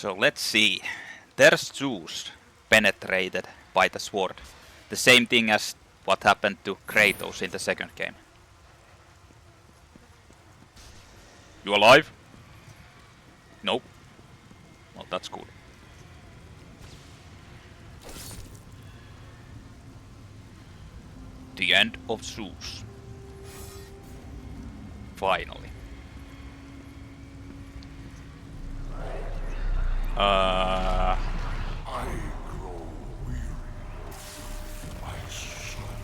So let's see. There's Zeus penetrated by the sword. The same thing as what happened to Kratos in the second game. You alive? Nope. Well, that's good. The end of Zeus. Finally.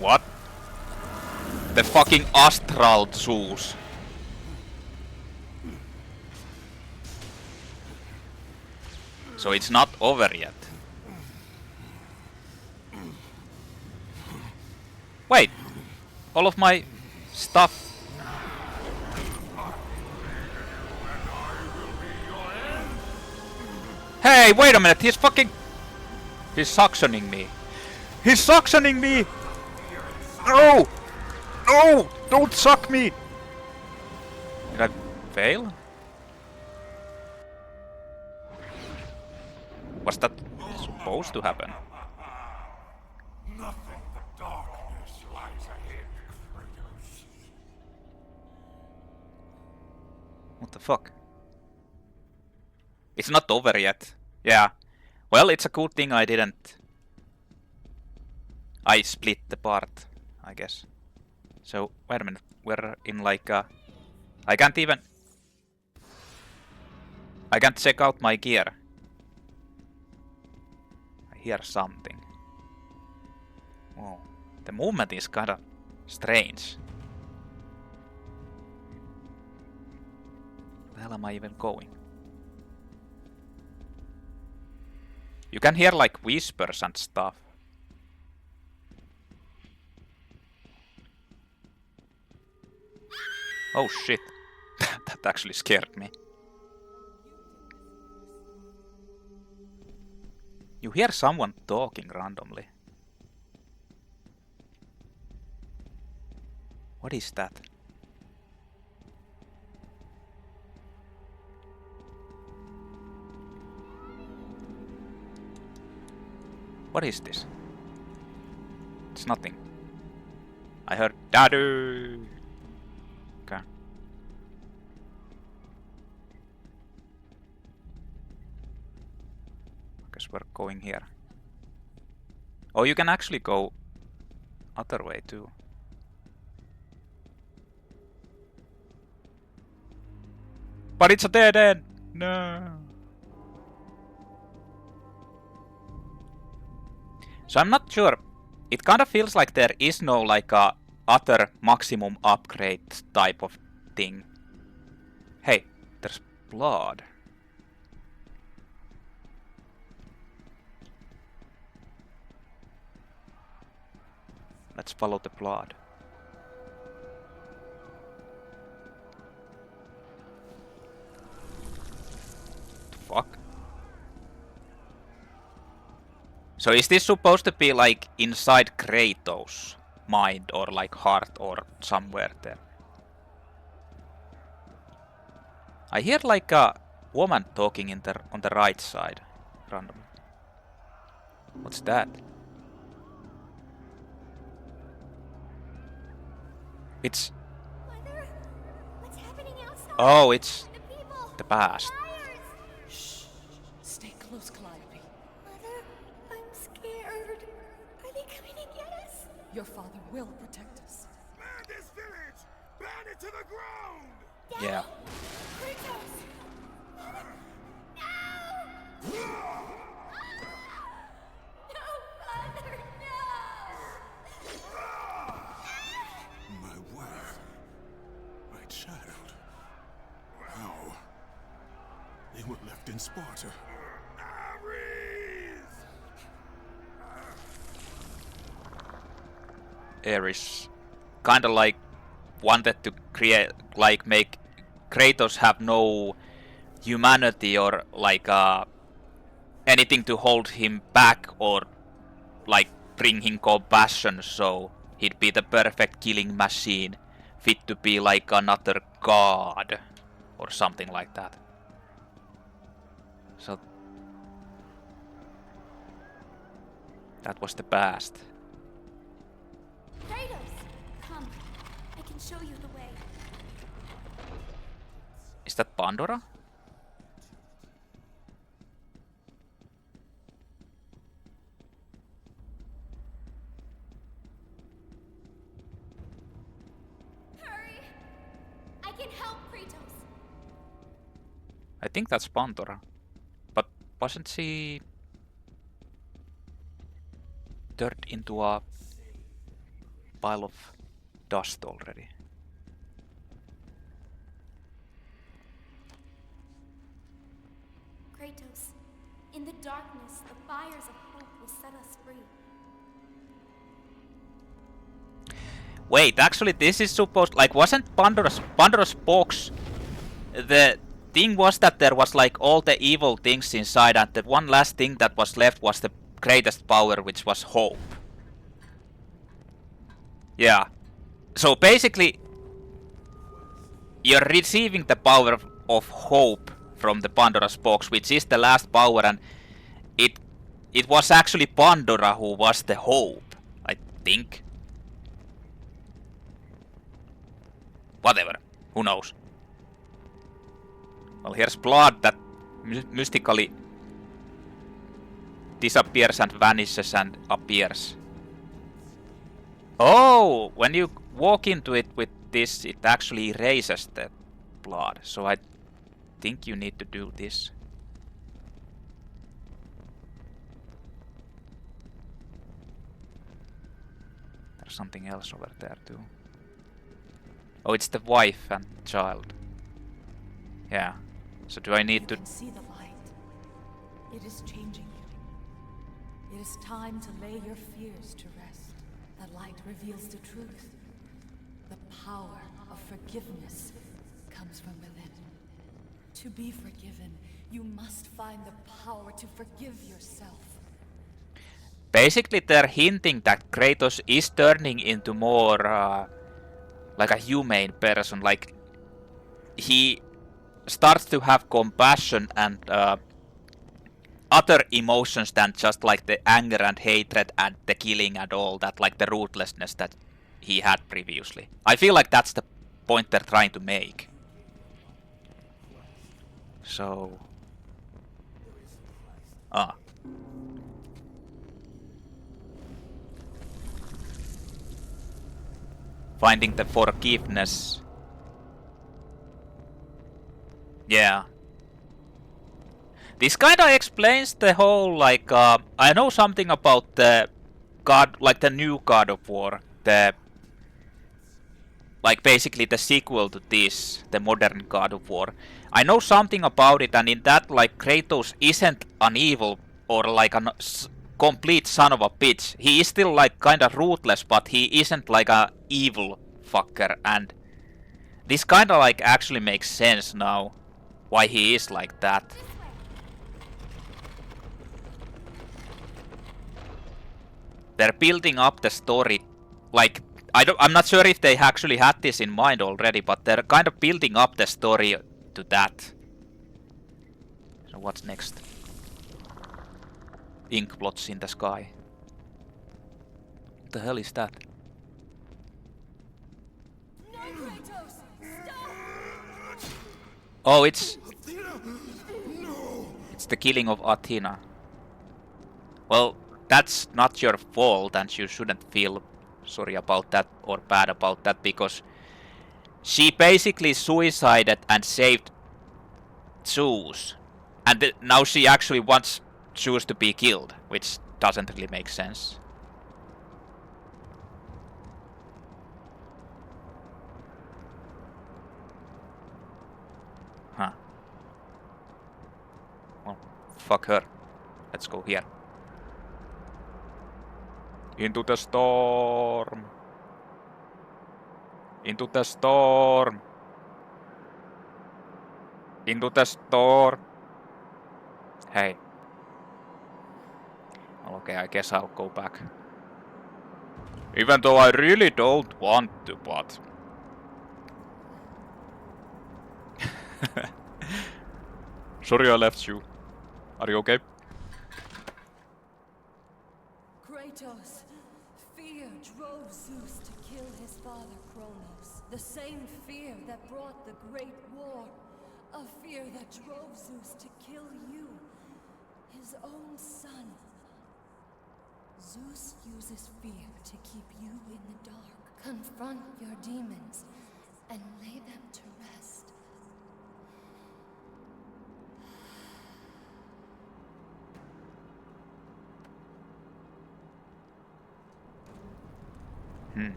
What? The fucking astral Zeus. So it's not over yet. Wait! All of my stuff. Hey, wait a minute, he's suctioning me. He's suctioning me! No! No! Don't suck me! Did I fail? Was that supposed to happen? Nothing but darkness lies ahead, Kratos. What the fuck? It's not over yet. Yeah. Well, it's a good thing I didn't. I split the part, I guess. So, wait a minute. We're in like a... I can't check out my gear. I hear something. Whoa. The movement is kinda strange. Where the hell am I even going? You can hear like whispers and stuff. Oh shit. That actually scared me. You hear someone talking randomly. What is that? What is this? It's nothing. I heard Dadu. Okay. Guess we're going here. Oh, you can actually go other way too. But it's a dead end. No. So I'm not sure. It kind of feels like there is no like a other maximum upgrade type of thing. Hey, there's blood. Let's follow the blood. Fuck. So is this supposed to be like inside Kratos' mind or like heart or somewhere there? I hear like a woman talking on the right side randomly. What's that? It's... Mother, what's happening outside? Oh, it's The people, the past. fires. Shh. Stay close, Calliope. Mother, I'm scared. Are they coming to get us? Your father will protect us. Man this village! Burn it to the ground! Yeah. Kratos! Mother, no! No, Mother, no! My wife. My child. How? They were left in Sparta. Ares kinda like wanted to create, like make Kratos have no humanity or like anything to hold him back or like bring him compassion, so he'd be the perfect killing machine, fit to be like another god or something like that. So That was the past. Kratos! Come. I can show you the way. Is that Pandora? Hurry! I can help Kratos. I think that's Pandora. But wasn't she turned into a pile of dust already? Kratos, in the darkness, the fires of hope will set us free. Wait, actually this is supposed... Like, wasn't Pandora's box... The thing was that there was like all the evil things inside, and the one last thing that was left was the greatest power, which was hope. Yeah. So basically... You're receiving the power of hope from the Pandora's box, which is the last power, and it was actually Pandora who was the hope, I think. Whatever, who knows. Well, here's blood that mystically disappears and vanishes and appears. Oh, when you walk into it with this, it actually erases the blood, so I think you need to do this. There's something else over there too. Oh, it's the wife and child. Yeah. So do I need to... You can see the light. It is changing you. It is time to lay your fears to rest. The light reveals the truth. The power of forgiveness comes from within. To be forgiven, you must find the power to forgive yourself. Basically, they're hinting that Kratos is turning into more like a humane person. Like, he starts to have compassion and other emotions than just like the anger and hatred and the killing and all that, like the ruthlessness that he had previously. I feel like that's the point they're trying to make. So... Finding the forgiveness. Yeah. This kinda explains the whole, like, I know something about the God, like the new God of War. The... Like, basically the sequel to this, the modern God of War. I know something about it, and in that, like, Kratos isn't an evil or like a complete son of a bitch. He is still, like, kinda ruthless, but he isn't like a evil fucker, and this kinda, like, actually makes sense now. Why he is like that. They're building up the story, like, I'm not sure if they actually had this in mind already, but they're kind of building up the story to that. So what's next? Ink blots in the sky. What the hell is that? No, Kratos! Stop! Oh, it's No! it's the killing of Athena. Well, that's not your fault, and you shouldn't feel sorry about that or bad about that, because she basically suicided and saved Zeus, and now she actually wants Zeus to be killed, which doesn't really make sense. Huh. Well, fuck her. Let's go here. Into the storm. Into the storm. Into the storm. Hey. Well, okay, I guess I'll go back. Even though I really don't want to, but... Sorry I left you. Are you okay? Kratos. Fear drove Zeus to kill his father Kronos. The same fear that brought the Great War. A fear that drove Zeus to kill you, his own son. Zeus uses fear to keep you in the dark. Confront your demons and lay them to rest.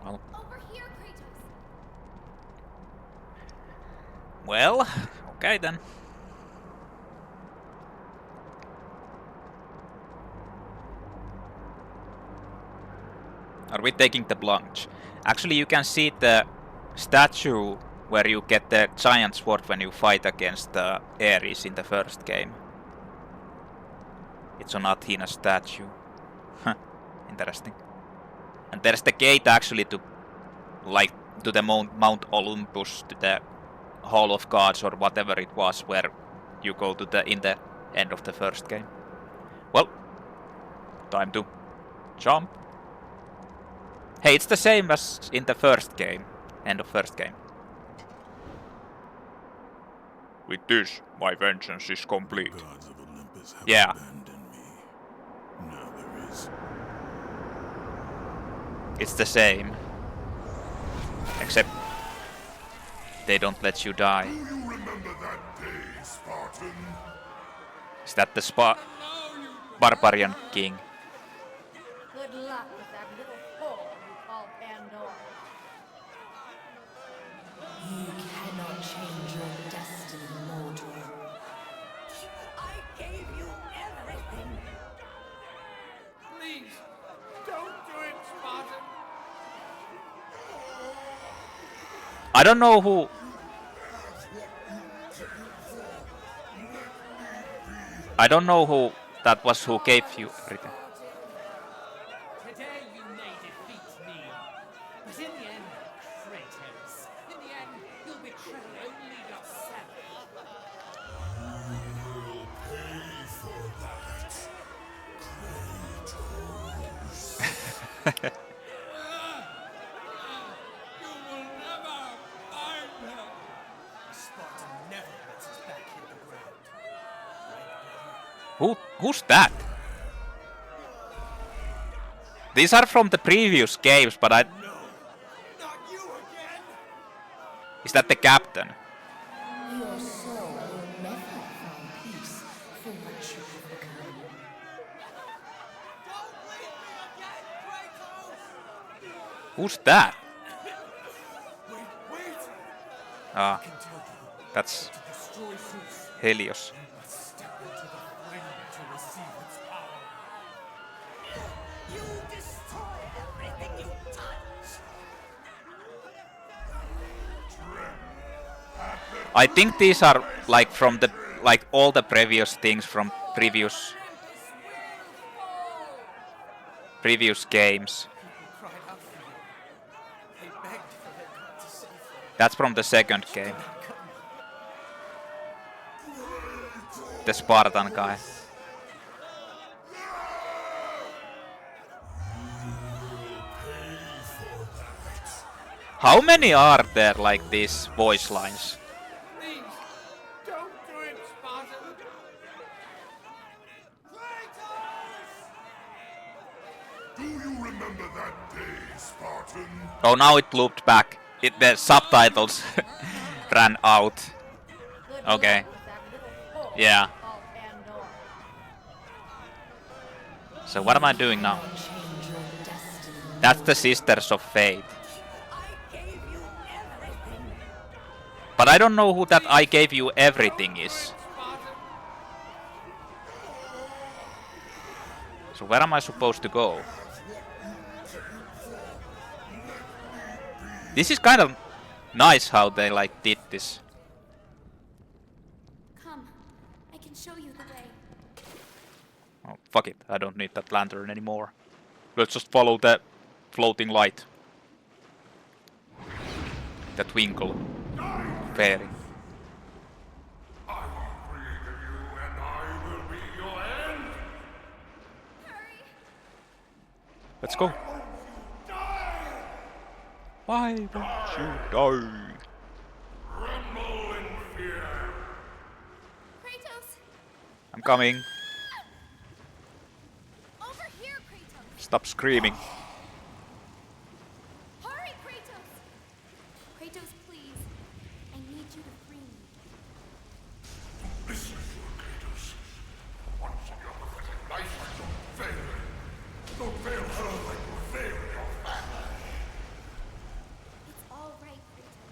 Well, Over here, Kratos. well, okay then. Are we taking the plunge? Actually, you can see the statue where you get the giant sword when you fight against Ares in the first game. It's an Athena statue. Huh, interesting. And there's the gate actually to, like, to the Mount Olympus, to the Hall of Gods or whatever it was, where you go to the in the end of the first game. Well, time to jump. Hey, it's the same as in the first game, end of first game. With this, my vengeance is complete. Gods of Olympus have Yeah. abandoned me. Now there is. It's the same. Except they don't let you die. Do you remember that day, Spartan? Is that the Barbarian King? Good luck with that little whore you call Pandora. You cannot change your destiny, mortal. I gave you everything. Please, don't do it, Spartan. I don't know who. I don't know who that was who gave you everything. Today you may defeat me, but in the end, Kratos, in the end, you'll betray only yourself. You'll pay for that, Kratos. You will never find her. Spartan never lets us back hit the ground. Who's that? These are from the previous games, but I. No, not you again. Is that the captain? Your soul will never find peace for what you have become. Don't leave me again, Kratos. Who's that? Wait. Ah, I can tell you that's to destroy Zeus. Helios. You must step into the flame to receive its power. You destroy everything you touch. I think these are like from the all the previous things from previous games. People cried out for you. They begged for their God to save them. That's from the second game. The Spartan guy. How many are there like these voice lines? Please, don't do it, Spartan. Do you remember that day, Spartan? Oh, now it looped back. The subtitles ran out. Good Okay. luck with that little whore Yeah. you call Pandora. So what am I doing now? Change your destiny. That's the Sisters of Fate. I gave you everything. But I don't know who that I gave you everything is. So where am I supposed to go? This is kind of nice how they like did this. Come, I can show you the way. Oh, fuck it, I don't need that lantern anymore. Let's just follow the floating light. The twinkle fairy. Let's go. Why won't you die? Tremble in fear. Kratos! I'm coming. Over here, Kratos! Stop screaming. Hurry, Kratos! Kratos, please. I need you to free me. Listen to it, Kratos. Once in your pathetic life, don't fail. Don't fail her like you failed your family. It's all right, Kratos.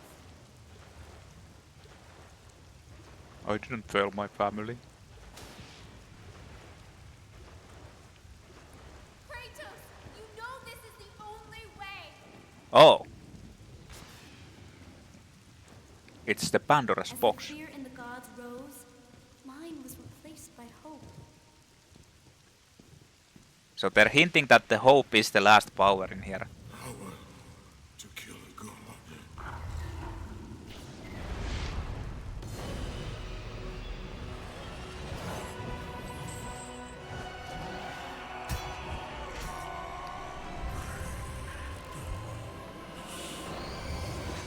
I didn't fail my family. Kratos! You know this is the only way! Oh. It's the Pandora's As box. the fear in the gods rose, mine was replaced by hope. So they're hinting that the hope is the last power in here. Power to kill a god.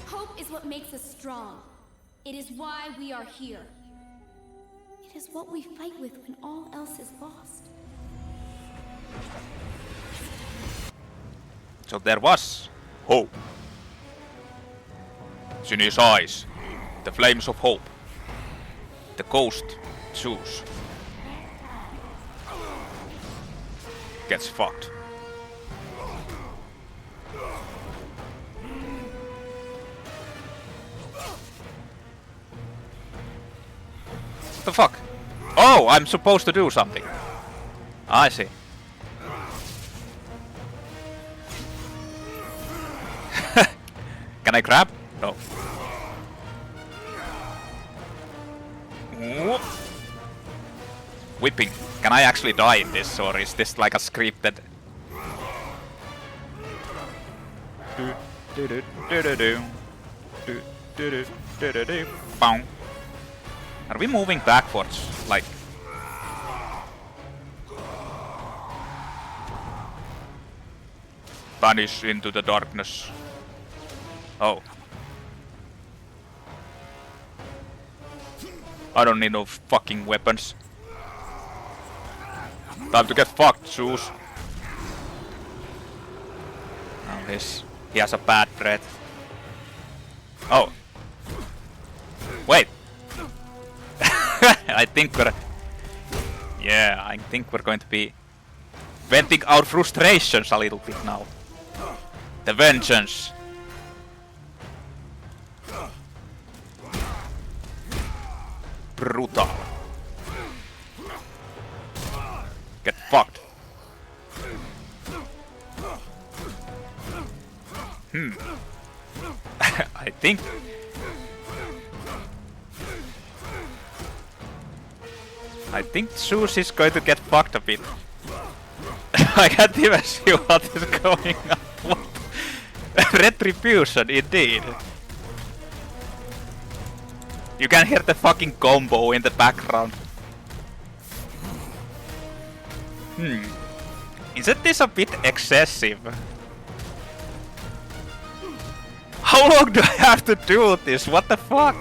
Hope is what makes us strong. It is why we are here. It is what we fight with when all else is lost. So there was hope. It's in his eyes. The flames of hope. The ghost, Zeus. Gets fucked. What the fuck? Oh, I'm supposed to do something. I see. Can I grab? No. Whoop. Whipping. Can I actually die in this, or is this like a scripted? Bow. Are we moving backwards? Like. Vanish into the darkness. Oh. I don't need no fucking weapons. Time to get fucked, Zeus. Oh, he has a bad breath. Oh. Wait. I think we're going to be venting our frustrations a little bit now. The vengeance. Brutal. Get fucked. I think Zeus is going to get fucked a bit. I can't even see what is going on. Retribution, indeed. You can hear the fucking combo in the background. Isn't this a bit excessive? How long do I have to do this? What the fuck?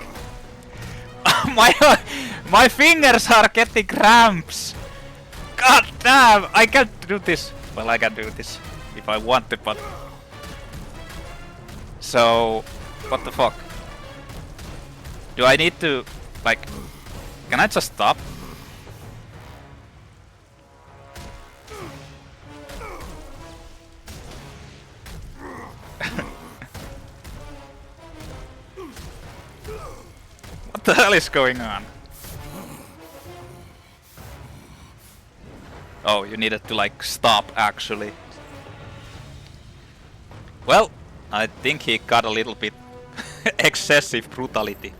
My fingers are getting cramps. God damn, I can't do this. Well, I can do this if I want to, but... So, what the fuck? Do I need to, like... Can I just stop? What the hell is going on? Oh, you needed to like stop actually. Well, I think he got a little bit excessive brutality.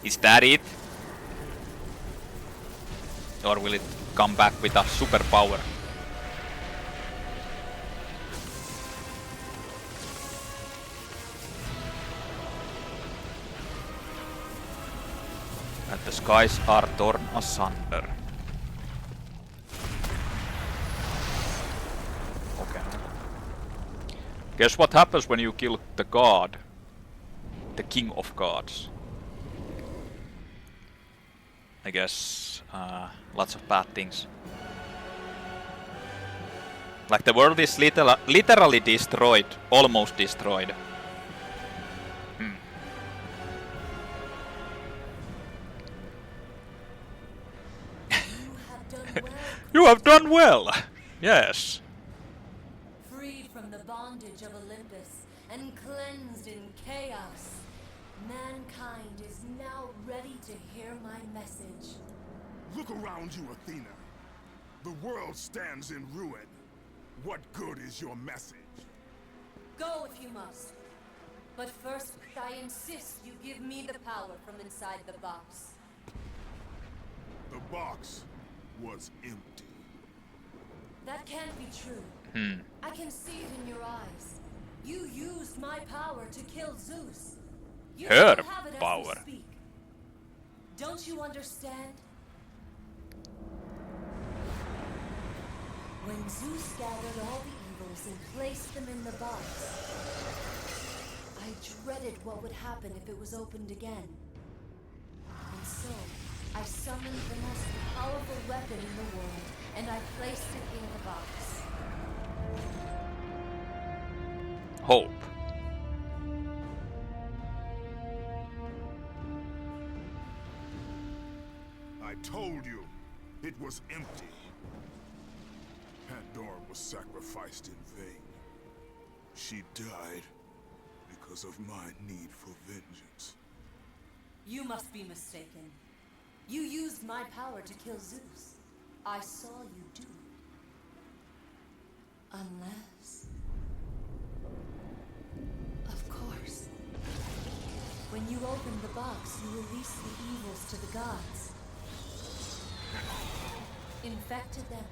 Is that it? Or will it come back with a superpower? And the skies are torn asunder. Guess what happens when you kill the god? The king of gods. I guess lots of bad things. Like the world is literally destroyed, almost destroyed. You have done well. Yes. Freed from the bondage of Olympus and cleansed in chaos, mankind is now ready to hear my message. Look around you, Athena. The world stands in ruin. What good is your message? Go if you must. But first, I insist you give me the power from inside the box. The box was empty. That can't be true. I can see it in your eyes. You used my power to kill Zeus. You Her still have it as we power. speak. Don't you understand? When Zeus gathered all the evils and placed them in the box, I dreaded what would happen if it was opened again. And so, I summoned the most powerful weapon in the world, and I placed it in the box. Hope. I told you, it was empty. Pandora was sacrificed in vain. She died because of my need for vengeance. You must be mistaken. You used my power to kill Zeus. I saw you do it. Unless... Of course. When you opened the box, you released the evils to the gods. Infected them.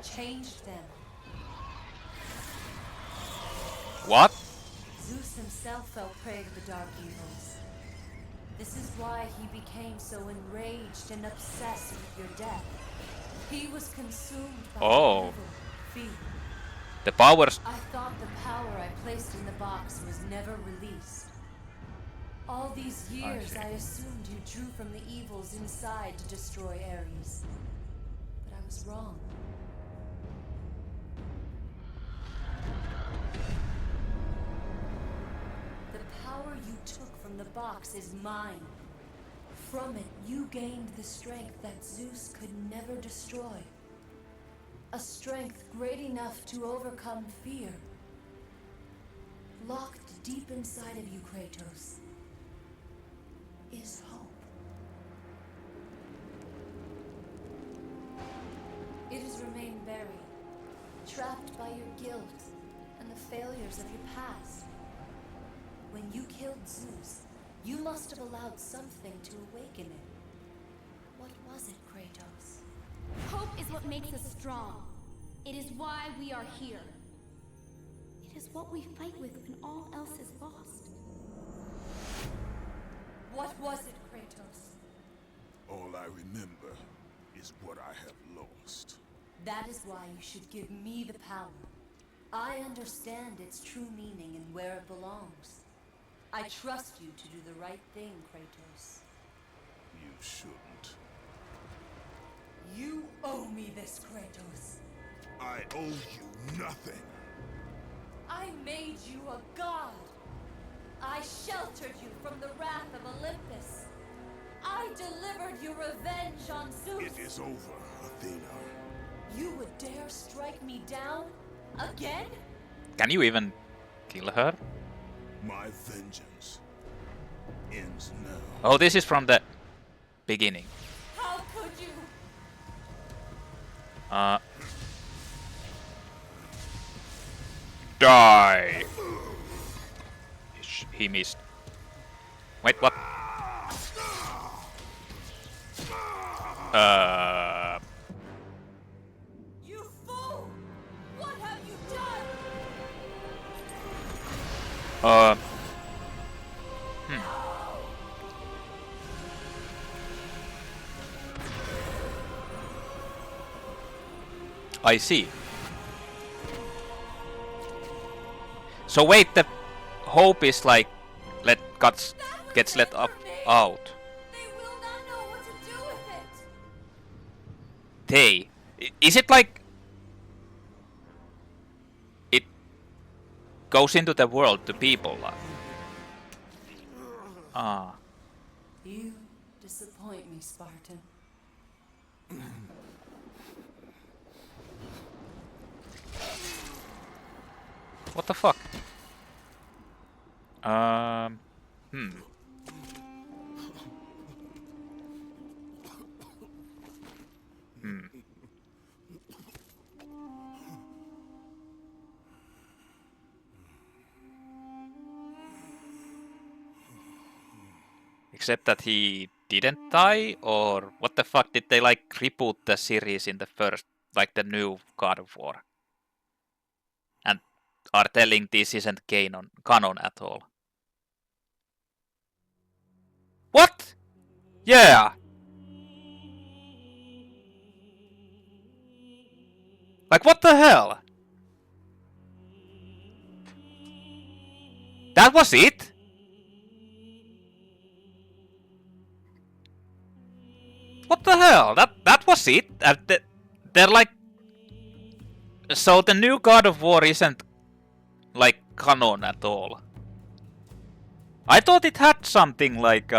Changed them. What? Zeus himself fell prey to the dark evils. This is why he became so enraged and obsessed with your death. He was consumed by evil, fear. The powers. I thought the power I placed in the box was never released. All these years, I assumed you drew from the evils inside to destroy Ares. But I was wrong. The power you took from the box is mine. From it, you gained the strength that Zeus could never destroy. A strength great enough to overcome fear. Locked deep inside of you, Kratos, is hope. It has remained buried, trapped by your guilt and the failures of your past. When you killed Zeus, you must have allowed something to awaken it. What was it, Kratos? Hope is what makes us strong. It is why we are here. It is what we fight with when all else is lost. What was it, Kratos? All I remember is what I have lost. That is why you should give me the power. I understand its true meaning and where it belongs. I trust you to do the right thing, Kratos. You shouldn't. You owe me this, Kratos. I owe you nothing. I made you a god. I sheltered you from the wrath of Olympus. I delivered you revenge on Zeus. It is over, Athena. You would dare strike me down? Again? Can you even kill her? My vengeance ends now. Oh, this is from the beginning. How could you? Die! He missed. Wait, what? You fool! What have you done? I see. So wait, the hope is like gets let up out. They will not know what to do with it. Is it like it goes into the world to people? Ah. You disappoint me, Spartan. What the fuck? Except that he didn't die, or what the fuck, did they like reboot the series in the first, like the new God of War? And are telling this isn't canon at all. What? Yeah! Like what the hell? That was it? What the hell? That was it? They're like... So the new God of War isn't like canon at all. I thought it had something like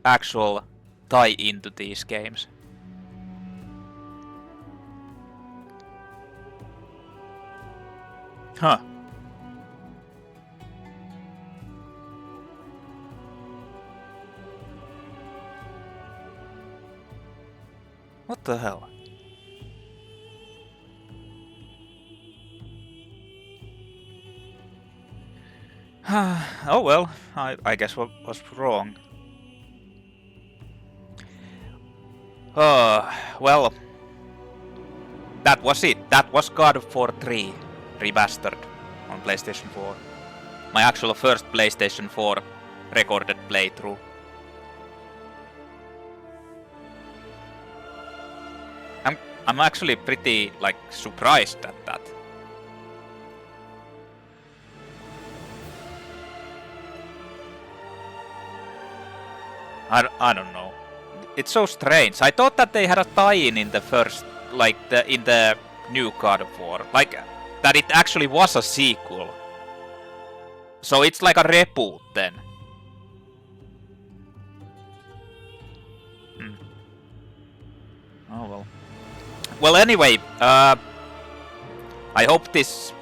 actual tie into these games. Huh. What the hell? Oh well, I guess what was wrong. Well, that was it. That was God of War 3 Remastered on PlayStation 4. My actual first PlayStation 4 recorded playthrough. I'm actually pretty like surprised at that. I don't know. It's so strange. I thought that they had a tie-in in the first, like in the new God of War, like that it actually was a sequel. So it's like a reboot then. Oh well. Well, anyway, I hope this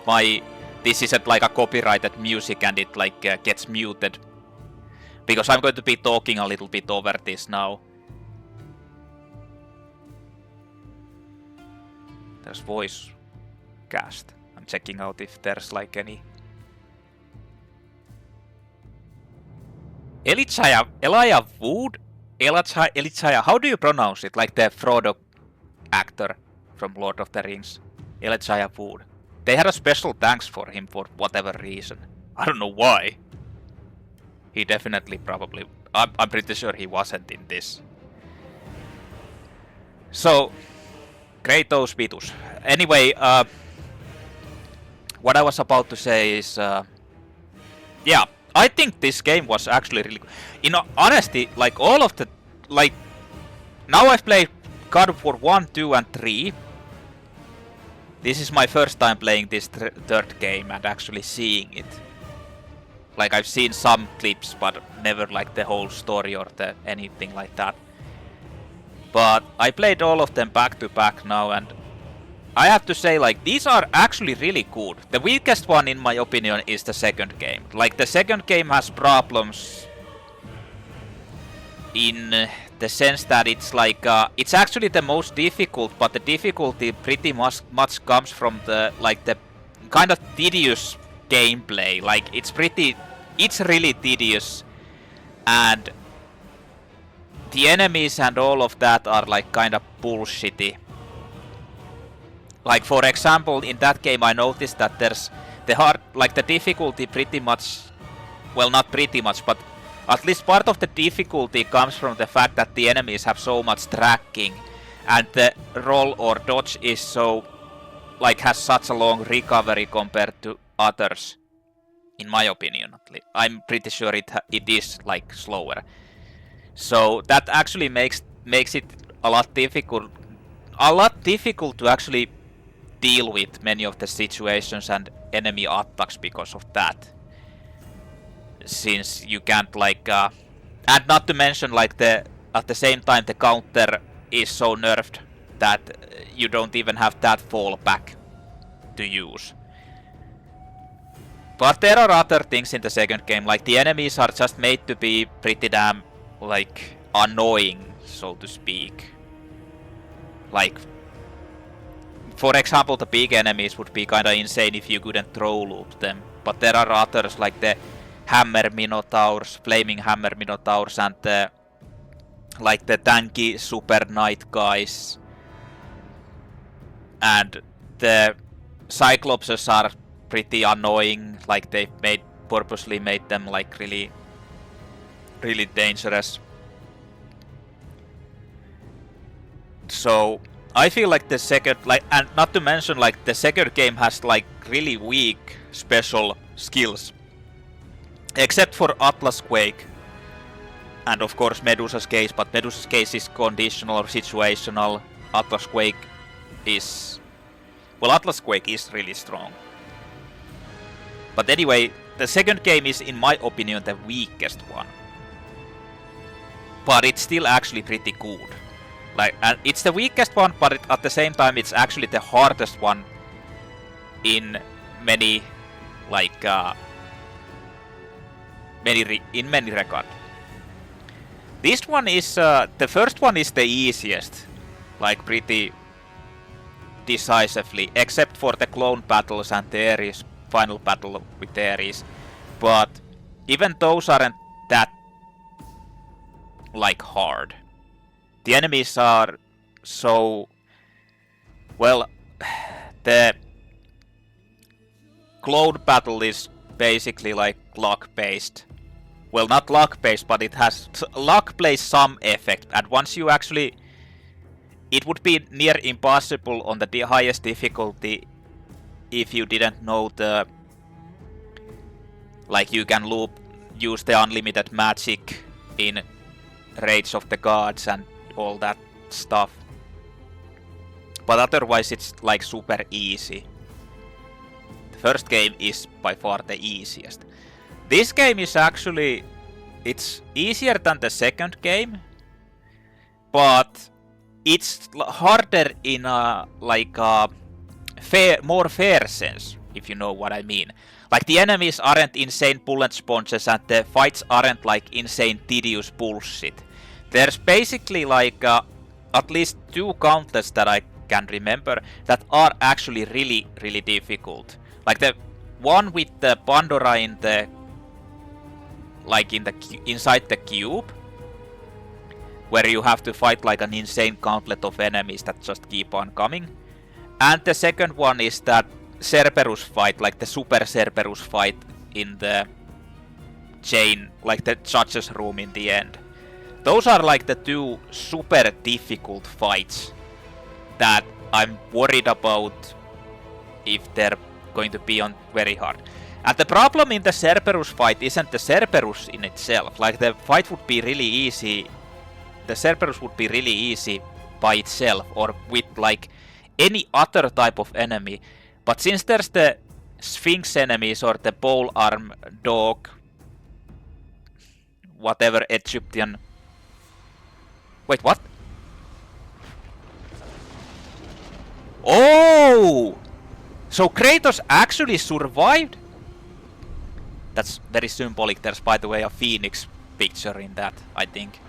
isn't like a copyrighted music and it like gets muted, because I'm going to be talking a little bit over this now. There's voice cast. I'm checking out if there's like any. Elijah Wood? Elijah, how do you pronounce it? Like the Frodo actor from Lord of the Rings. Elijah Wood. They had a special thanks for him for whatever reason. I don't know why. He definitely probably... I'm pretty sure he wasn't in this. So... Kratos Vitus. Anyway, what I was about to say is... yeah, I think this game was actually really good. In honesty, like all of the... Like... Now I've played God of War 1, 2 and 3. This is my first time playing this third game and actually seeing it. Like I've seen some clips, but never like the whole story or anything like that. But I played all of them back to back now, and I have to say, like, these are actually really good. The weakest one, in my opinion, is the second game. Like, the second game has problems in the sense that it's like, it's actually the most difficult, but the difficulty pretty much comes from the, like, the kind of tedious gameplay. Like, it's really tedious, and the enemies and all of that are like kind of bullshitty. Like for example, in that game I noticed that there's the difficulty pretty much, well not pretty much, but at least part of the difficulty comes from the fact that the enemies have so much tracking, and the roll or dodge is so, like, has such a long recovery compared to others. in my opinion at least. I'm pretty sure it is like slower. So that actually makes it a lot difficult to actually deal with many of the situations and enemy attacks because of that. Since you can't like and not to mention like at the same time the counter is so nerfed that you don't even have that fallback to use. But there are other things in the second game, like the enemies are just made to be pretty damn like annoying, so to speak. Like, for example, the big enemies would be kinda insane if you couldn't throw loop them. But there are others like the hammer minotaurs, flaming hammer minotaurs, and like the tanky super knight guys. And the cyclopses are pretty annoying, like they purposely made them like really dangerous. So I feel like the second, like, and not to mention like the second game has like really weak special skills, except for Atlas Quake and of course Medusa's case, but Medusa's case is conditional or situational. Atlas Quake is, well, Atlas Quake is really strong. But anyway, the second game is, in my opinion, the weakest one. But it's still actually pretty good. Like, and it's the weakest one, but at the same time, it's actually the hardest one in many, like, in many regards. This one is the first one is the easiest, like pretty decisively, except for the clone battles and the Ares final battle with Ares. But even those aren't that like hard. The enemies are so, well, the clone battle is basically like luck based. Well, not luck based, but it has luck plays some effect, and once you actually, it would be near impossible on the highest difficulty if you didn't know the, like, you can use the unlimited magic in Rage of the Gods and all that stuff. But otherwise it's like super easy. The first game is by far the easiest. This game is actually, it's easier than the second game, but it's harder in a like a more fair sense, if you know what I mean. Like, the enemies aren't insane bullet sponges and the fights aren't like insane tedious bullshit. There's basically like at least 2 counters that I can remember that are actually really difficult. Like the one with the Pandora in the, like inside the cube, where you have to fight like an insane gauntlet of enemies that just keep on coming. And the second one is that Cerberus fight, like the Super Cerberus fight in the chain, like the judge's room in the end. Those are like the 2 super difficult fights that I'm worried about if they're going to be on very hard. And the problem in the Cerberus fight isn't the Cerberus in itself. Like, the fight would be really easy. The Cerberus would be really easy by itself or with like any other type of enemy. But since there's the Sphinx enemies or the pole arm dog, whatever Egyptian. Wait, what? Oh! So Kratos actually survived? That's very symbolic. There's, by the way, a phoenix picture in that, I think.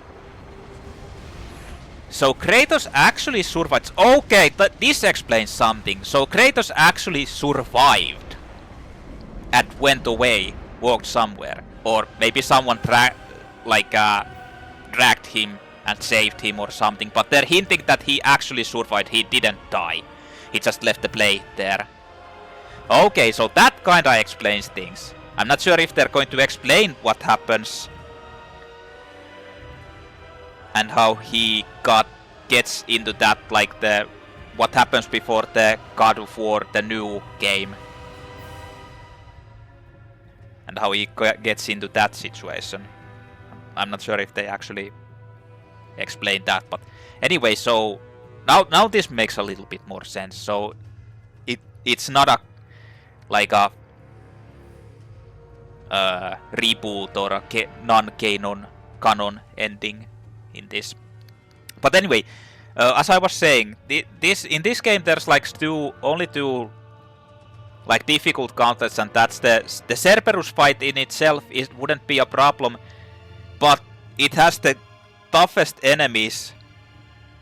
So Kratos actually survived. Okay, this explains something. So Kratos actually survived and went away, walked somewhere, or maybe someone dragged him and saved him or something. But they're hinting that he actually survived. He didn't die. He just left the blade there. Okay, so that kinda explains things. I'm not sure if they're going to explain what happens and how he gets into that, like what happens before the God of War, the new game. and how he gets into that situation. I'm not sure if they actually explained that, but anyway, so now this makes a little bit more sense. So it's not a like a reboot or a non-canon ending in this. But anyway, as I was saying, in this game there's like only two like difficult contests, and that's the Cerberus fight in itself wouldn't be a problem, but it has the toughest enemies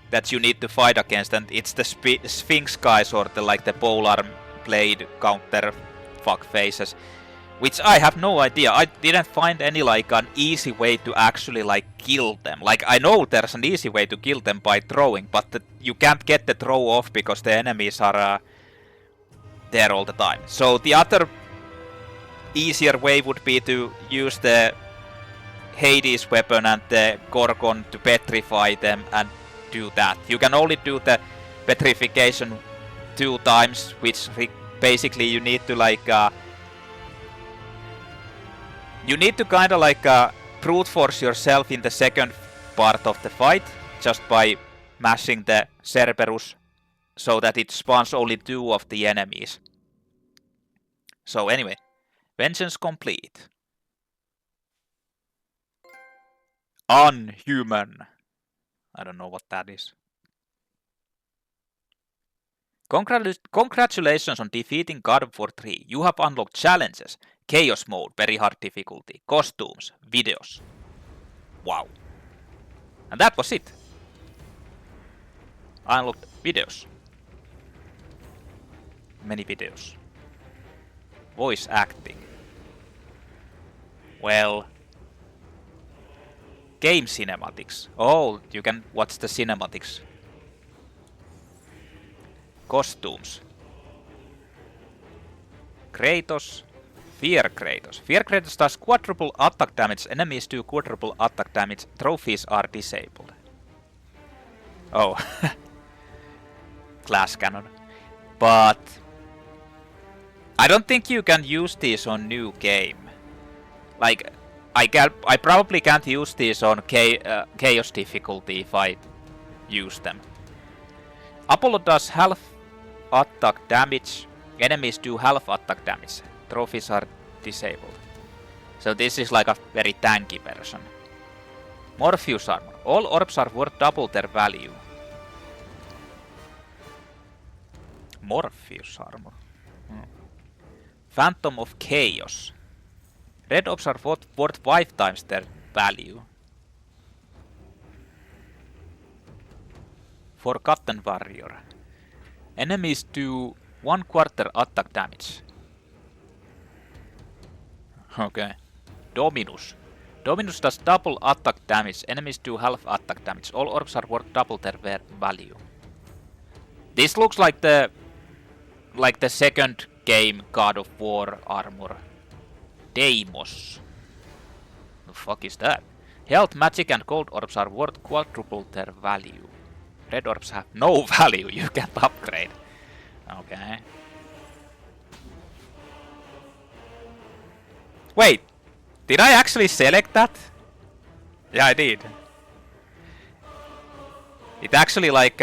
that you need to fight against, and it's the Sphinx guys or the polar blade counter fuck faces, which I have no idea. I didn't find any like an easy way to actually like kill them. Like I know there's an easy way to kill them by throwing, but you can't get the throw off because the enemies are there all the time. So the other easier way would be to use the Hades weapon and the Gorgon to petrify them and do that. You can only do the petrification 2 times, which basically you need to like you need to kind of like brute force yourself in the second part of the fight just by mashing the Cerberus so that it spawns only 2 of the enemies. So anyway, vengeance complete. Unhuman. I don't know what that is. Congratulations on defeating God of War 3. You have unlocked challenges, chaos mode, very hard difficulty, costumes, videos. Wow. And that was it. I unlocked videos. Many videos. Voice acting. Well. Game cinematics. Oh, you can watch the cinematics. Costumes. Kratos. Fear Kratos. Fear Kratos does quadruple attack damage. Enemies do quadruple attack damage. Trophies are disabled. Oh. Glass cannon. But I don't think you can use these on new game. Like, I probably can't use these on chaos difficulty if I use them. Apollo does half attack damage. Enemies do half attack damage. Trophies are disabled. So this is like a very tanky version. Morpheus armor. All orbs are worth double their value. Morpheus armor. Phantom of Chaos. Red orbs are worth 5 times their value. Forgotten Warrior. Enemies do 1/4 attack damage. Okay. Dominus. Dominus does double attack damage. Enemies do half attack damage. All orbs are worth double their value. This looks like the second game God of War armor. Deimos. The fuck is that? Health, magic and gold orbs are worth quadruple their value. Red orbs have no value, you can't upgrade. Okay. Wait, did I actually select that? Yeah, I did. It actually like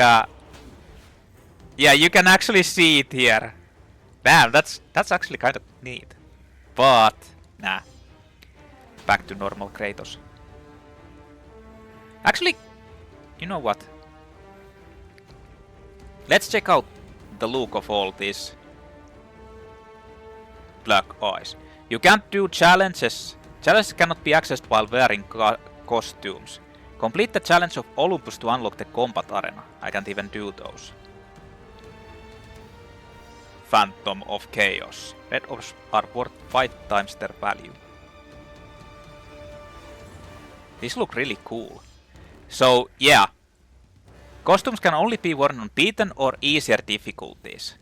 yeah, you can actually see it here. Damn, that's actually kind of neat. But nah. Back to normal Kratos. Actually, you know what? Let's check out the look of all these black eyes. You can't do challenges. Challenges cannot be accessed while wearing costumes. Complete the challenge of Olympus to unlock the combat arena. I can't even do those. Phantom of Chaos. Red orbs are worth 5 times their value. These look really cool. So, yeah. Costumes can only be worn on beaten or easier difficulties.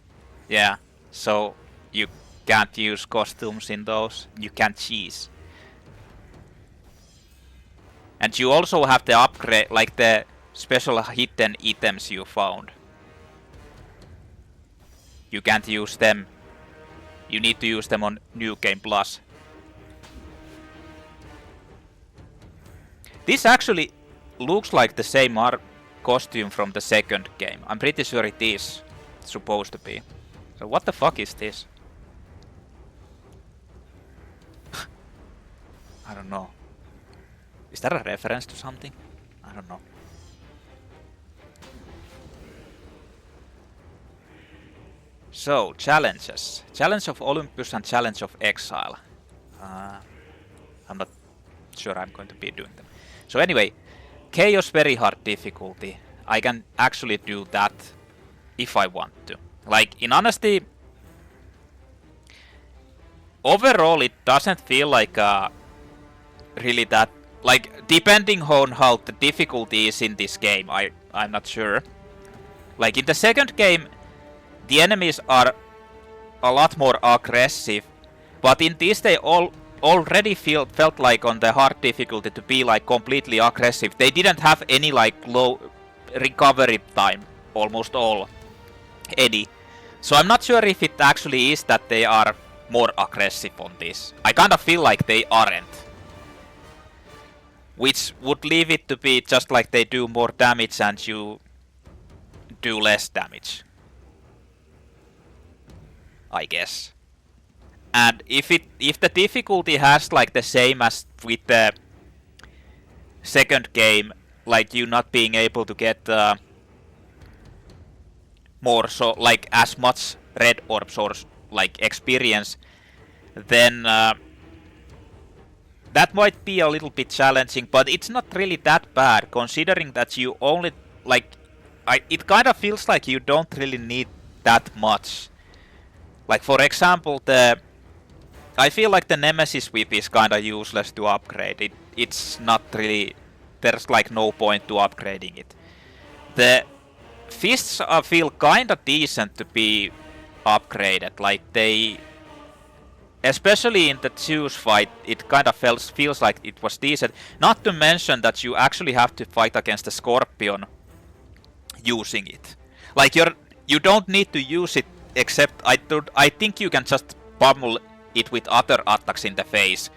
Yeah, so you can't use costumes in those. You can't cheese. And you also have the upgrade, like the special hidden items you found. You can't use them. You need to use them on New Game Plus. This actually looks like the same costume from the second game. I'm pretty sure it is supposed to be. So what the fuck is this? I don't know. Is that a reference to something? I don't know. So, challenges. Challenge of Olympus and Challenge of Exile. I'm not sure I'm going to be doing them. So anyway, Chaos very hard difficulty. I can actually do that if I want to. Like, in honesty, overall it doesn't feel like really that... Like, depending on how the difficulty is in this game, I'm not sure. Like, in the second game, the enemies are a lot more aggressive, but in this they already felt like on the hard difficulty to be like completely aggressive. They didn't have any like low recovery time, almost all any. So I'm not sure if it actually is that they are more aggressive on this. I kind of feel like they aren't. Which would leave it to be just like they do more damage and you do less damage, I guess. And if the difficulty has like the same as with the second game, like you not being able to get more so like as much red orbs or like experience, then that might be a little bit challenging, but it's not really that bad considering that you only like it kind of feels like you don't really need that much. Like for example, I feel like the Nemesis whip is kinda useless to upgrade. It's not really... There's like no point to upgrading it. The fists feel kinda decent to be upgraded. Like they... Especially in the Zeus fight, it kinda feels like it was decent. Not to mention that you actually have to fight against the Scorpion using it. Like you don't need to use it except I think you can just pummel it with other attacks in the face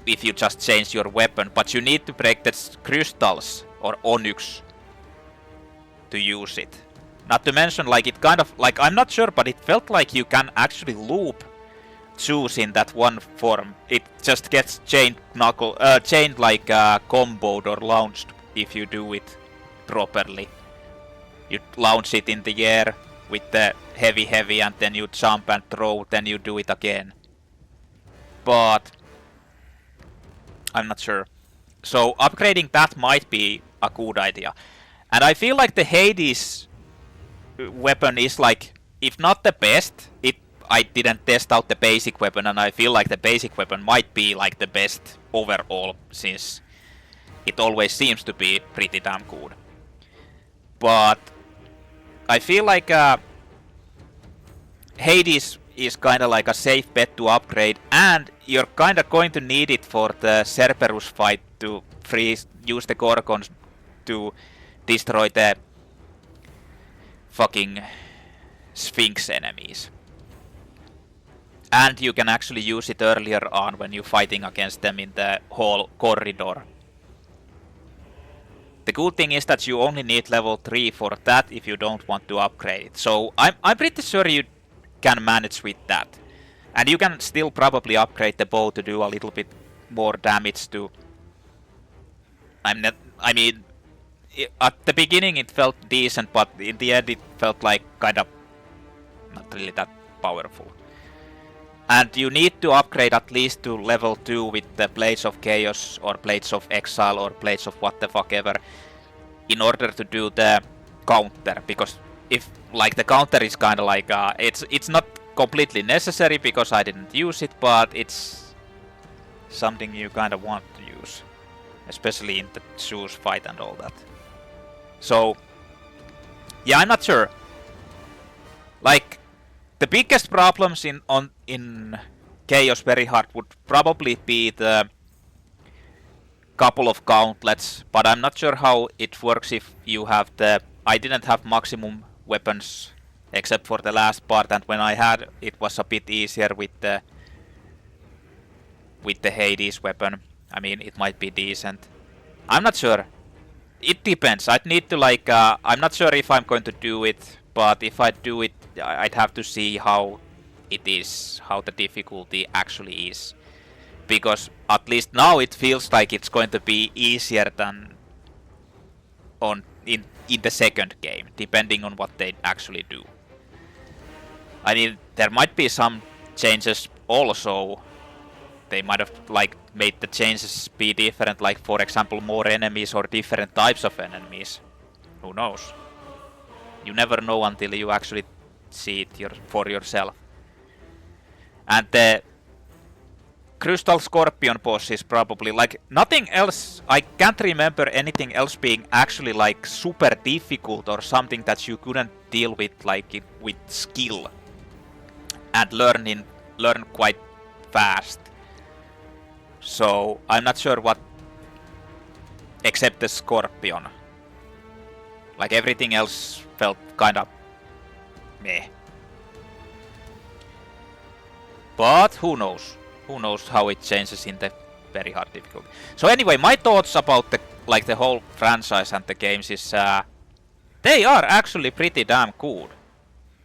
if you just change your weapon, but you need to break the crystals or onyx to use it. Not to mention, like it kind of like I'm not sure, but it felt like you can actually loop Zeus in that one form. It just gets chained like comboed or launched if you do it properly. You launch it in the air with the heavy and then you jump and throw, then you do it again. But I'm not sure. So upgrading that might be a good idea. And I feel like the Hades weapon is like, if not the best, I didn't test out the basic weapon and I feel like the basic weapon might be like the best overall, since it always seems to be pretty damn good. But I feel like Hades is kinda like a safe bet to upgrade, and you're kinda going to need it for the Cerberus fight to use the Gorgons to destroy the fucking Sphinx enemies. And you can actually use it earlier on when you're fighting against them in the hall corridor. The good thing is that you only need level 3 for that if you don't want to upgrade it. So I'm pretty sure you can manage with that. And you can still probably upgrade the bow to do a little bit more damage to... I mean, at the beginning it felt decent, but in the end it felt like kind of not really that powerful. And you need to upgrade at least to level 2 with the Blades of Chaos or Blades of Exile or Blades of what the fuck ever in order to do the counter, because if like the counter is kind of like it's not completely necessary because I didn't use it, but it's something you kind of want to use, especially in the Zeus fight and all that. So yeah, I'm not sure. Like the biggest problems in Chaos Very Hard would probably be the couple of gauntlets, but I'm not sure how it works if you have the... I didn't have maximum weapons except for the last part, and when I had it was a bit easier with the Hades weapon. I mean, it might be decent. I'm not sure. It depends. I'd need to like, I'm not sure if I'm going to do it, but if I do it, I'd have to see how it is, how the difficulty actually is. Because at least now it feels like it's going to be easier than in the second game, depending on what they actually do. I mean, there might be some changes also. They might have like made the changes be different, like for example more enemies or different types of enemies. Who knows? You never know until you actually see it for yourself. And the Crystal Scorpion boss is probably like nothing else. I can't remember anything else being actually like super difficult or something that you couldn't deal with like with skill and learn quite fast. So I'm not sure what, except the Scorpion. Like everything else felt kind of meh. But who knows? Who knows how it changes in the very hard difficulty. So anyway, my thoughts about the whole franchise and the games is they are actually pretty damn good.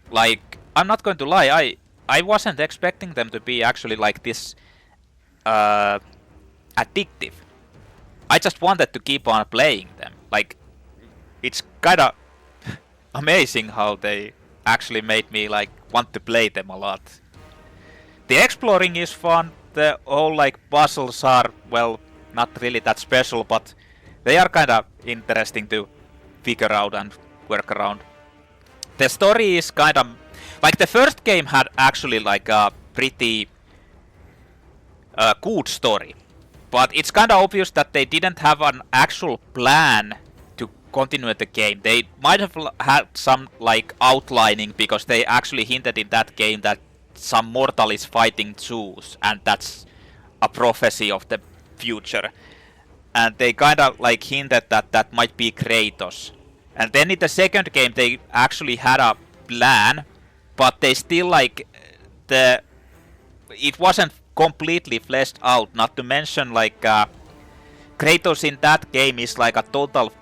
Like, I'm not going to lie, I wasn't expecting them to be actually like this addictive. I just wanted to keep on playing them. Like, it's kinda amazing how they actually made me like want to play them a lot. The exploring is fun. The whole like puzzles are, well, not really that special, but they are kinda interesting to figure out and work around. The story is kinda like the first game had actually like a pretty good story, but it's kinda obvious that they didn't have an actual plan to continue the game. They might have had some like outlining because they actually hinted in that game that some mortal is fighting Zeus, and that's a prophecy of the future. And they kinda like hinted that that might be Kratos. And then in the second game they actually had a plan, but they still like it wasn't completely fleshed out. Not to mention like Kratos in that game is like a total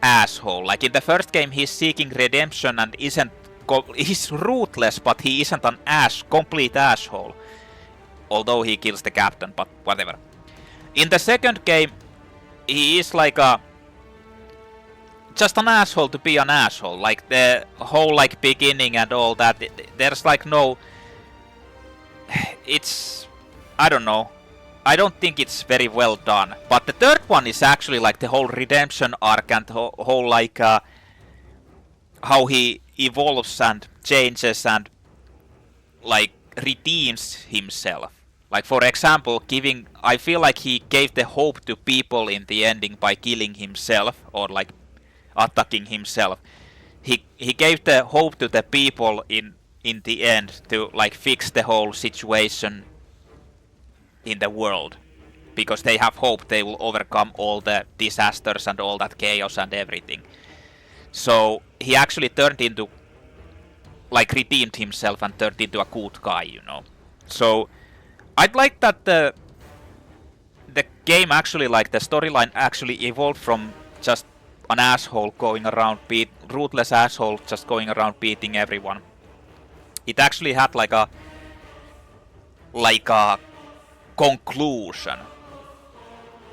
asshole. Like in the first game he's seeking redemption and he's ruthless, but he isn't an complete asshole. Although he kills the captain, but whatever. In the second game, he is like just an asshole to be an asshole. Like the whole like beginning and all that. There's like no. I don't know. I don't think it's very well done. But the third one is actually like the whole redemption arc and the whole like how he evolves and changes and like redeems himself. Like for example, I feel like he gave the hope to people in the ending by killing himself or like attacking himself. He gave the hope to the people in the end to like fix the whole situation in the world, because they have hope they will overcome all the disasters and all that chaos and everything. So he actually turned into like redeemed himself and turned into a good guy, you know. So I'd like that the game actually, like the storyline actually evolved from just an asshole going around ruthless asshole just going around beating everyone. It actually had like a conclusion.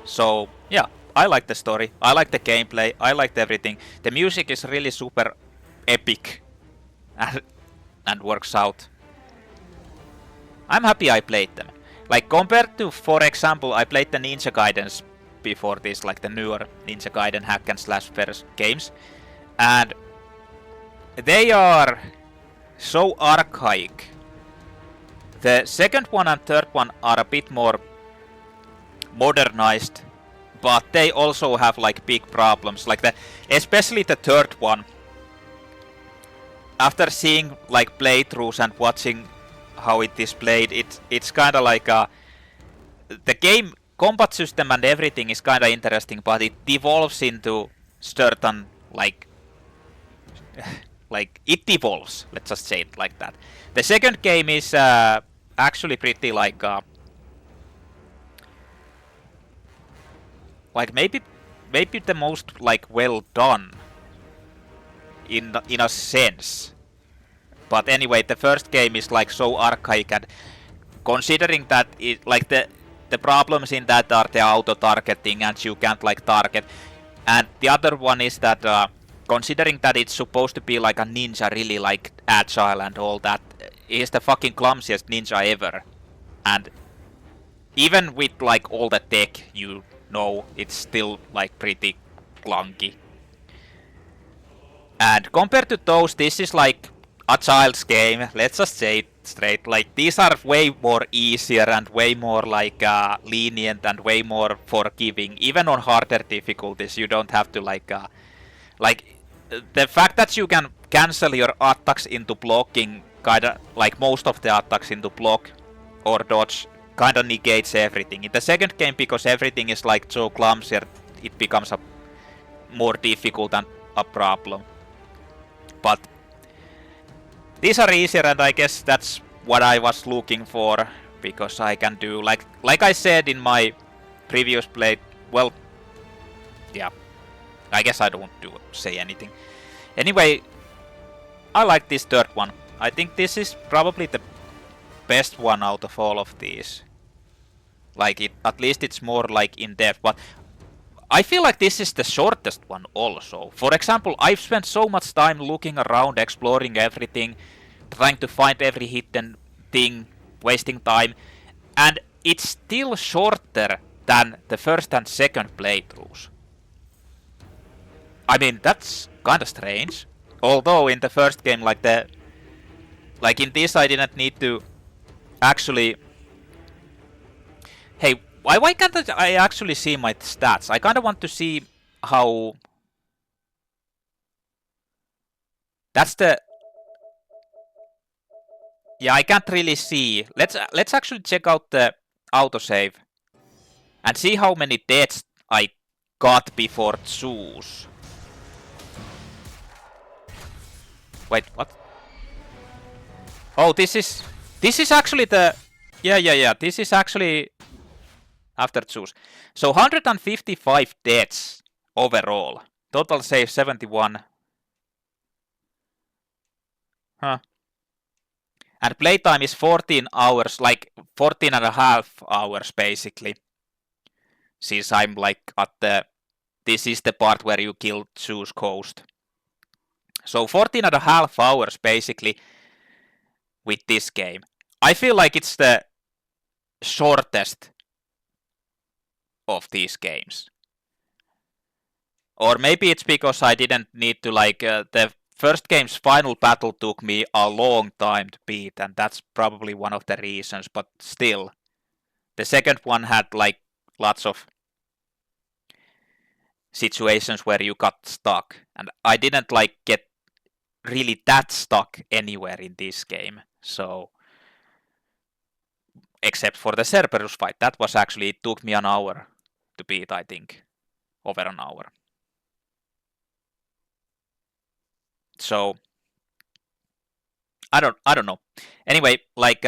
So yeah, I like the story, I like the gameplay, I liked everything. The music is really super epic and works out. I'm happy I played them. Like compared to, for example, I played the Ninja Gaidens before this, like the newer Ninja Gaiden hack and slash first games, and they are so archaic. The second one and third one are a bit more modernized, but they also have like big problems. Like especially the third one. After seeing like playthroughs and watching how it is played, it's kind of like the game combat system and everything is kind of interesting, but it devolves into certain like it devolves. Let's just say it like that. The second game is like maybe the most like well done in a sense. But anyway, the first game is like so archaic, and considering that it like the problems in that are the auto targeting and you can't like target, and the other one is that considering that it's supposed to be like a ninja, really like agile and all that, he's the fucking clumsiest ninja ever. And even with like all the tech, you know, it's still like pretty clunky. And compared to those, this is like a child's game. Let's just say it straight. Like, these are way more easier and way more like lenient and way more forgiving. Even on harder difficulties, you don't have to like the fact that you can cancel your attacks into blocking, kinda like most of the attacks into block or dodge, kinda negates everything. In the second game, because everything is like so clumsy, it becomes a more difficult and a problem. But these are easier, and I guess that's what I was looking for, because I can do like I said in my previous play. Well, yeah, I guess I don't say anything. Anyway, I like this third one. I think this is probably the best one out of all of these. Like, it, at least it's more like in depth, but I feel like this is the shortest one also. For example, I've spent so much time looking around, exploring everything, trying to find every hidden thing, wasting time, and it's still shorter than the first and second playthroughs. I mean, that's kinda strange. Although in the first game, like in this, I didn't need to actually. Hey, why can't I actually see my stats? I kinda want to see how. That's the. Yeah, I can't really see. Let's actually check out the autosave and see how many deaths I got before Zeus. Wait, what? Oh, this is actually the. Yeah. This is actually after Zeus. So 155 deaths overall. Total save 71. Huh. And playtime is 14 hours, like 14 and a half hours basically. Since I'm like at the. This is the part where you kill Zeus Ghost. So 14 and a half hours basically with this game. I feel like it's the shortest of these games. Or maybe it's because I didn't need to like the first game's final battle took me a long time to beat, and that's probably one of the reasons, but still. The second one had like lots of situations where you got stuck, and I didn't like get really that stuck anywhere in this game. So except for the Cerberus fight, that was actually, it took me an hour to beat, I think. Over an hour. So I don't know. Anyway, like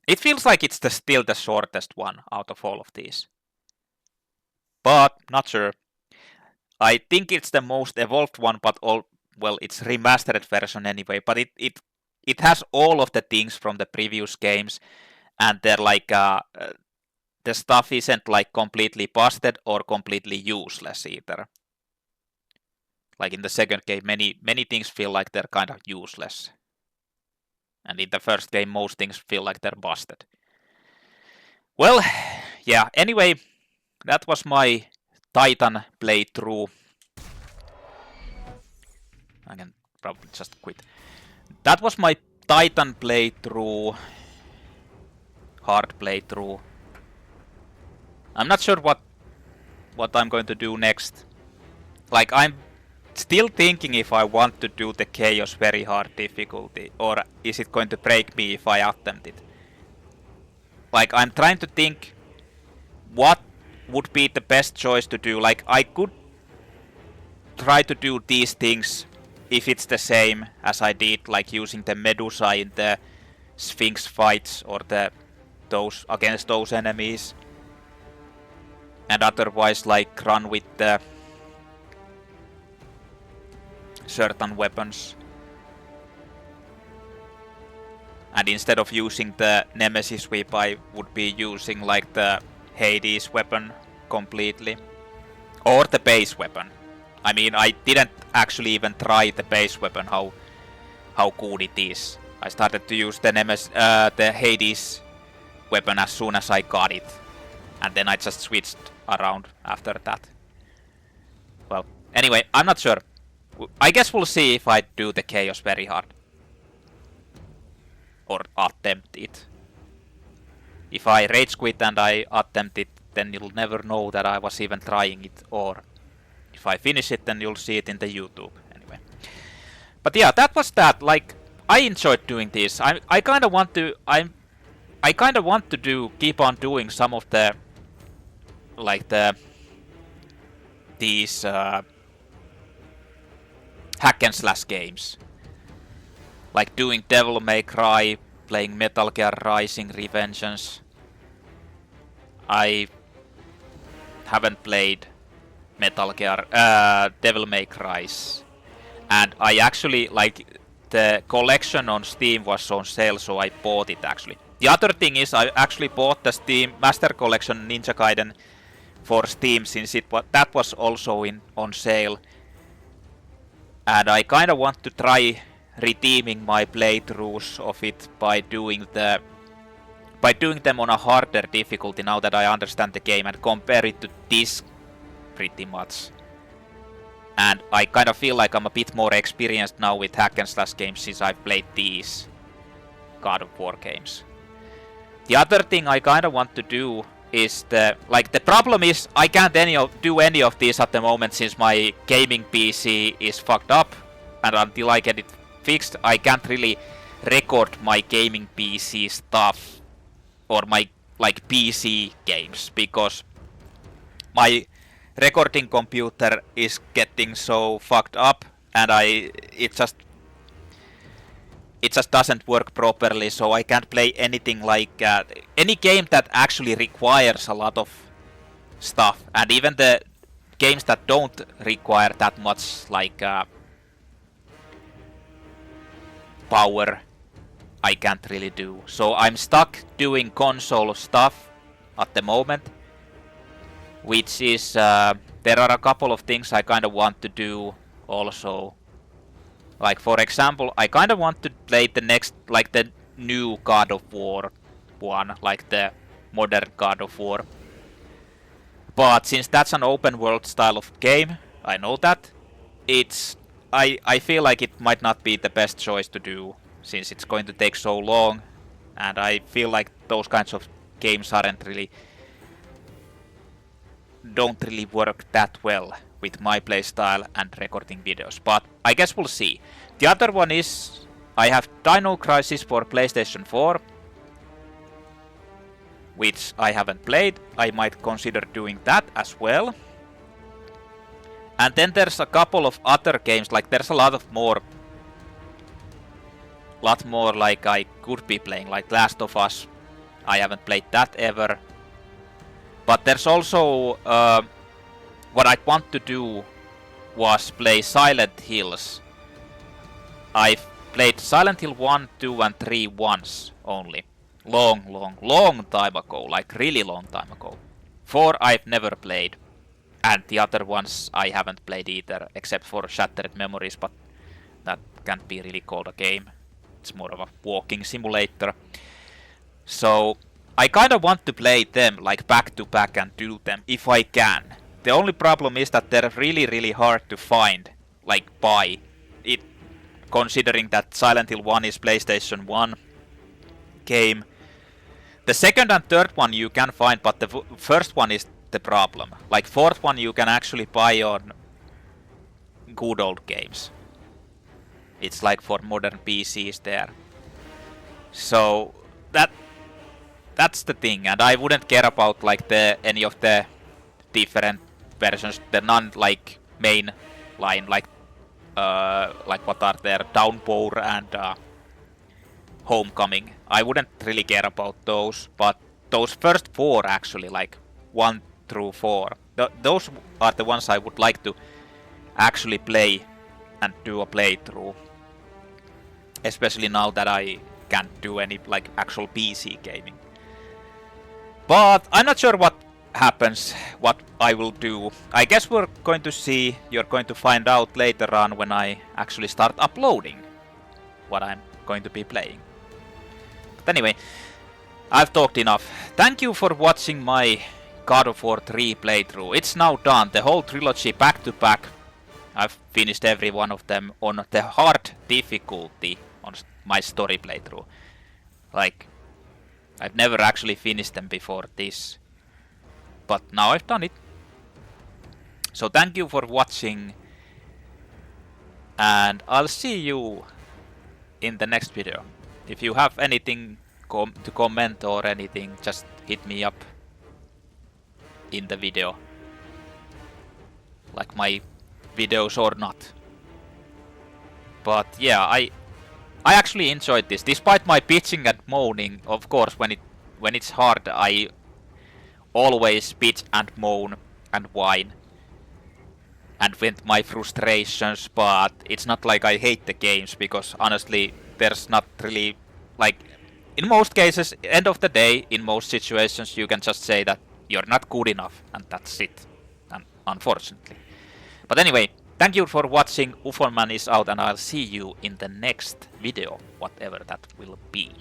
it feels like it's still the shortest one out of all of these. But not sure. I think it's the most evolved one, but well, it's remastered version anyway, but it has all of the things from the previous games, and they're like the stuff isn't like completely busted or completely useless either. Like in the second game, many things feel like they're kind of useless. And in the first game, most things feel like they're busted. Well, yeah, anyway, that was my Titan playthrough. I can probably just quit. That was my Titan playthrough. Hard playthrough. I'm not sure what I'm going to do next. Like, I'm still thinking if I want to do the Chaos very hard difficulty, or is it going to break me if I attempt it. Like, I'm trying to think what would be the best choice to do. Like, I could try to do these things if it's the same as I did, like using the Medusa in the Sphinx fights or those against those enemies. and otherwise like run with the certain weapons. And instead of using the Nemesis whip, I would be using like the Hades weapon completely. Or the base weapon. I mean, I didn't actually even try the base weapon, how good it is. I started to use the the Hades weapon as soon as I got it. And then I just switched around after that. Well, anyway, I'm not sure. I guess we'll see if I do the Chaos very hard. Or attempt it. If I rage quit and I attempt it, then you'll never know that I was even trying it. Or if I finish it, then you'll see it in the YouTube. Anyway. But yeah, that was that. Like, I enjoyed doing this. I kind of want to. I kind of want to keep on doing some of the like these hack and slash games. Like doing Devil May Cry, playing Metal Gear Rising Revengeance. I haven't played Metal Gear Devil May Cry's. And I actually, like, the collection on Steam was on sale, so I bought it actually. The other thing is I actually bought the Steam Master Collection Ninja Gaiden for Steam, since that was also on sale. And I kind of want to try redeeming my playthroughs of it by doing them on a harder difficulty now that I understand the game and compare it to this pretty much. And I kind of feel like I'm a bit more experienced now with hack and slash games since I've played these God of War games. The other thing I kind of want to do is the problem is I can't do any of these at the moment since my gaming PC is fucked up, and until I get it fixed, I can't really record my gaming PC stuff or my like PC games because my recording computer is getting so fucked up and it just doesn't work properly, so I can't play anything like any game that actually requires a lot of stuff, and even the games that don't require that much like power I can't really do. So I'm stuck doing console stuff at the moment, which is there are a couple of things I kind of want to do also. Like for example, I kind of want to play the next, like the new God of War one, like the modern God of War. But since that's an open world style of game, I know that I feel like it might not be the best choice to do, since it's going to take so long, and I feel like those kinds of games don't really work that well with my playstyle and recording videos, but I guess we'll see. The other one is I have Dino Crisis for PlayStation 4, which I haven't played. I might consider doing that as well. And then there's a couple of other games, like there's a lot more like I could be playing, like Last of Us. I haven't played that ever. But there's also what I want to do was play Silent Hills. I've played Silent Hill 1, 2 and 3 once only. Long time ago, like really long time ago. 4 I've never played. And the other ones I haven't played either, except for Shattered Memories, but that can't be really called a game. It's more of a walking simulator. So I kind of want to play them like back to back and do them if I can. The only problem is that they're really hard to find, like buy it, considering that Silent Hill 1 is PlayStation 1 game. The second and third one you can find, but the first one is the problem. Like fourth one you can actually buy on good old games. It's like for modern PCs there. So that's the thing, and I wouldn't care about like any of the different versions, the non like main line, like what are there, Downpour and Homecoming. I wouldn't really care about those, but those first 4 actually, like 1, through 4. Those are the ones I would like to actually play and do a playthrough. Especially now that I can't do any like actual PC gaming. But I'm not sure what happens, what I will do. I guess we're going to see, you're going to find out later on when I actually start uploading what I'm going to be playing. But anyway, I've talked enough. Thank you for watching my God of War 3 playthrough. It's now done, the whole trilogy back to back. I've finished every one of them on the hard difficulty on my story playthrough. Like, I've never actually finished them before this. But now I've done it. So thank you for watching. And I'll see you in the next video. If you have anything to comment or anything, just hit me up in the video. Like my videos or not. But yeah, I actually enjoyed this. Despite my bitching and moaning, of course, when it's hard, I always bitch and moan and whine and vent my frustrations, but it's not like I hate the games, because honestly, there's not really, like, in most cases, end of the day, in most situations, you can just say that you're not good enough, and that's it, and unfortunately. But anyway, thank you for watching. UFOnman is out, and I'll see you in the next video, whatever that will be.